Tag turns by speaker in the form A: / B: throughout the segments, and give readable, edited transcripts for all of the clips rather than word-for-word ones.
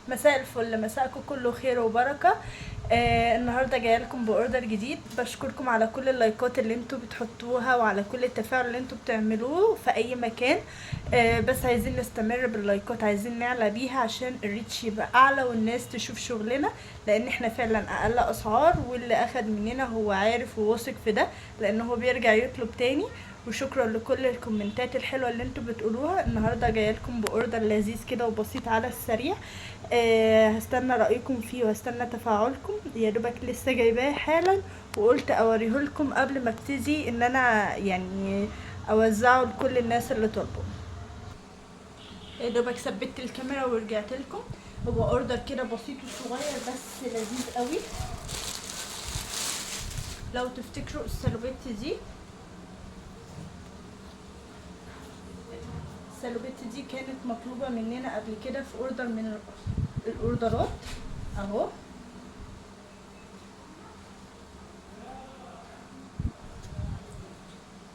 A: مساء الفل، مساءكم كله خير وبركه. النهارده جايه لكم باوردر جديد. بشكركم على كل اللايكات اللي انتوا بتحطوها وعلى كل التفاعل اللي انتوا بتعملوه في اي مكان. بس عايزين نستمر باللايكات، عايزين نعلى بيها عشان الريتش يبقى اعلى والناس تشوف شغلنا، لان احنا فعلا اقل اسعار، واللي اخد مننا هو عارف وواثق في ده، لان هو بيرجع يطلب تاني. وشكرا لكل الكومنتات الحلوه اللي انتوا بتقولوها. النهارده جايه لكم باوردر لذيذ كده وبسيط على السريع. هستنى رايكم فيه وهستنى تفاعلكم. يا دوبك لسه جايباه حالا وقلت اوريه لكم قبل ما ابتدي ان انا يعني اوزعه لكل الناس اللي طلبوا. يا دوبك ثبت الكاميرا ورجعت لكم. هو اوردر كده بسيط وصغير بس لذيذ قوي. لو تفتكروا السلوبيت دي، السلوبيت دي كانت مطلوبة مننا قبل كده في اوردر من الاوردرات اهو.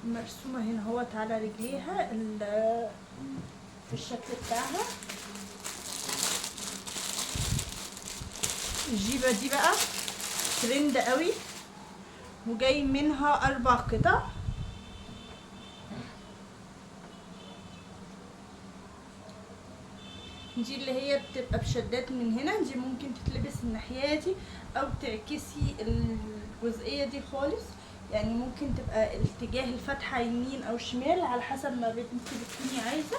A: مرسومة هنا اهوت على رجليها في الشكل بتاعها. الجيبة دي بقى ترند قوي وجاي منها 4 قطع. دي اللي هي بتبقى بشدات من هنا، دي ممكن تتلبس الناحية دي او تعكسي الجزئية دي خالص، يعني ممكن تبقى اتجاه الفتحة يمين او شمال على حسب ما انت بتكوني عايزة.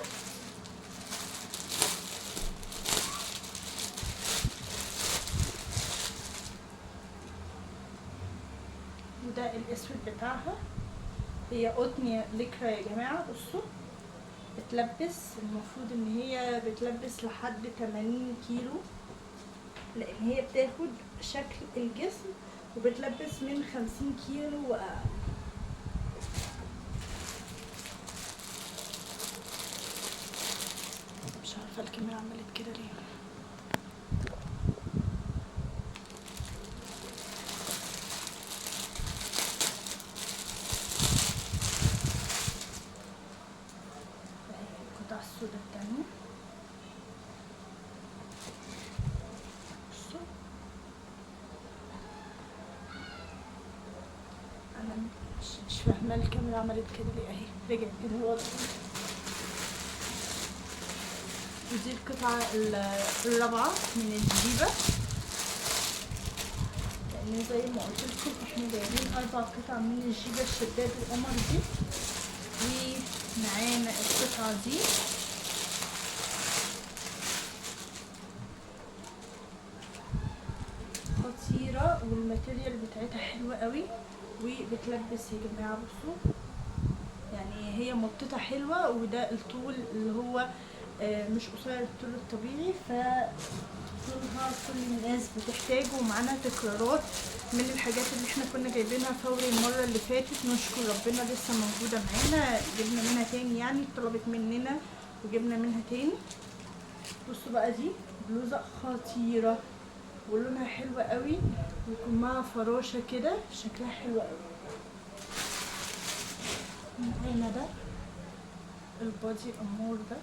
A: وده الاسود بتاعها. هي قطن لكرة يا جماعة. بصوا بتلبس، المفروض ان هي بتلبس لحد 80 كيلو، لان هي بتاخد شكل الجسم وبتلبس من 50 كيلو واقل. مش عارفة الكاميرا عملت كده ليه. القطع السوداء التانية بصوا. انا مش فاهمة الكاميرا عملت كده ليه. اهي رجعت كده الوضع. ودي القطعة الرابعة من الجيبة، لان زي ما قلت لكم احنا جايبين 4 قطع من الجيبة الشداد القمر دي. ومعانا القطعة دي خطيرة والماتيريال بتاعتها حلوة قوي وبتلبس يا جماعة. بصوا يعني هي مطتها حلوة، وده الطول اللي هو مش قصير الطول الطبيعي، فطولها كل الناس بتحتاجه. ومعانا تكرارات من الحاجات اللي احنا كنا جايبينها فوري المرة اللي فاتت، نشكر ربنا لسه موجودة معانا. جبنا منها تاني، يعني طلبت مننا وجبنا منها تاني. بصوا بقى دي بلوزة خطيرة ولونها حلو قوي ويكون معاها فراشة كده، شكلها حلو قوي. معانا ده البادي امور ده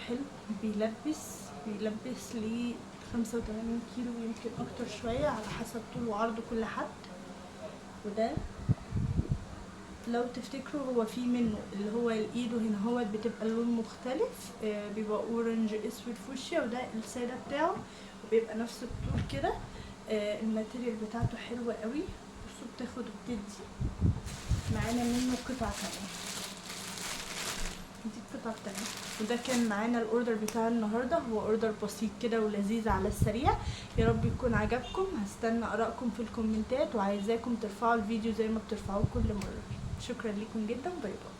A: حلو، بيلبس لي 85 كيلو ويمكن اكتر شوية على حسب طول وعرض كل حد. وده لو تفتكروا هو في منه اللي هو الايده هنا هو بتبقى اللون مختلف، بيبقى اورنج اسود فوشيا، وده السادة بتاعه وبيبقى نفس الطول كده. الماتيريال بتاعته حلوة قوي. بصوا بتاخد وبتدي. معانا منه قطعة تانية، دي القطعة التانية. وده كان معانا الاوردر بتاع النهارده. هو اوردر بسيط كده ولذيذ على السريع. يا رب يكون عجبكم. هستنى ارائكم في الكومنتات، وعايزاكم ترفعوا الفيديو زي ما بترفعوه كل مرة. شكرا لكم جدا. باي باي.